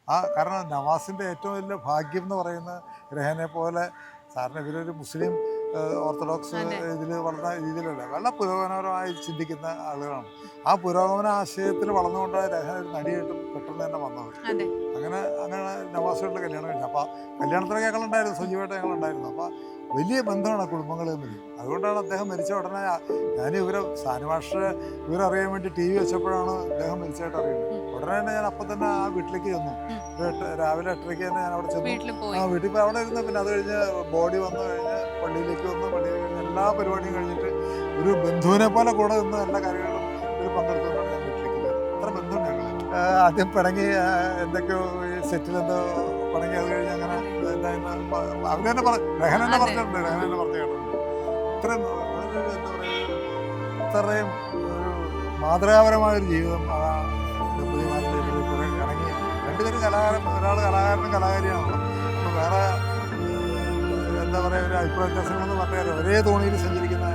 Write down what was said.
കാരണം നവാസിൻ്റെ ഏറ്റവും വലിയ ഭാഗ്യം എന്ന് പറയുന്നത് രഹനെ പോലെ സാറിന് ഇവരൊരു മുസ്ലിം ഓർത്തഡോക്സ് ഇതിൽ വളർന്ന രീതിയിലല്ല, വളരെ പുരോഗമനപരമായി ചിന്തിക്കുന്ന ആളുകളാണ്. ആ പുരോഗമന ആശയത്തിൽ വളർന്നുകൊണ്ടാണ് രഹന ഒരു നടിയായിട്ടും പെട്ടെന്ന് തന്നെ വന്നത്. അങ്ങനെ നവാസുകളുടെ കല്യാണം കഴിച്ചു. അപ്പോൾ കല്യാണത്തിനൊക്കെ ഞങ്ങളുണ്ടായിരുന്നു, സജീവമായിട്ട് ഞങ്ങളുണ്ടായിരുന്നു. അപ്പോൾ വലിയ ബന്ധമാണ് കുടുംബങ്ങൾ തമ്മിൽ. അതുകൊണ്ടാണ് അദ്ദേഹം മരിച്ച ഉടനെ ഞാൻ സാനുമാഷ് ഇവരറിയാൻ വേണ്ടി TV വെച്ചപ്പോഴാണ് അദ്ദേഹം മരിച്ചതായിട്ട് അറിയുന്നത്. ഉടനെ തന്നെ ഞാൻ അപ്പം തന്നെ ആ വീട്ടിലേക്ക് ചെന്നു. രാവിലെ 8:30 തന്നെ ഞാൻ അവിടെ ചെന്നു. വീട്ടിൽ പോയി അവിടെ ഇരുന്ന് പിന്നെ അത് കഴിഞ്ഞ് ബോഡി വന്നു കഴിഞ്ഞ് പള്ളിയിലേക്ക് വന്നു. പള്ളിയിൽ കഴിഞ്ഞ് എല്ലാ പരിപാടിയും കഴിഞ്ഞിട്ട് ഒരു ബന്ധുവിനെ പോലെ കൂടെ നിന്ന് എല്ലാ കാര്യങ്ങളും ഇതിൽ പങ്കെടുത്തുകൊണ്ടാണ് ഞാൻ വീട്ടിലേക്ക് പോയത്. അത്ര ബന്ധമുണ്ട് ഞങ്ങൾ. ആദ്യം പിണങ്ങി എന്തൊക്കെയോ സെറ്റിലെന്തോ പിണങ്ങി, അത് കഴിഞ്ഞ് അങ്ങനെ അവർ തന്നെ രഹന തന്നെ പറഞ്ഞിട്ടുണ്ട്. രഹന തന്നെ പറഞ്ഞു കേട്ടിട്ടുണ്ട്. ഇത്രയും എന്താ പറയുക, ഇത്രയും ഒരു മാതൃകാപരമായൊരു ജീവിതം ദമ്പതിമാരുടെ ഇണങ്ങി. രണ്ടുപേരും കലാകാരൻ, ഒരാൾ കലാകാരനും കലാകാരിയാണല്ലോ. അപ്പോൾ വേറെ എന്താ പറയുക, ഒരു അഭിപ്രായ വ്യത്യാസങ്ങളൊന്നും പറഞ്ഞാൽ ഒരേ തോണിയിൽ സഞ്ചരിക്കുന്ന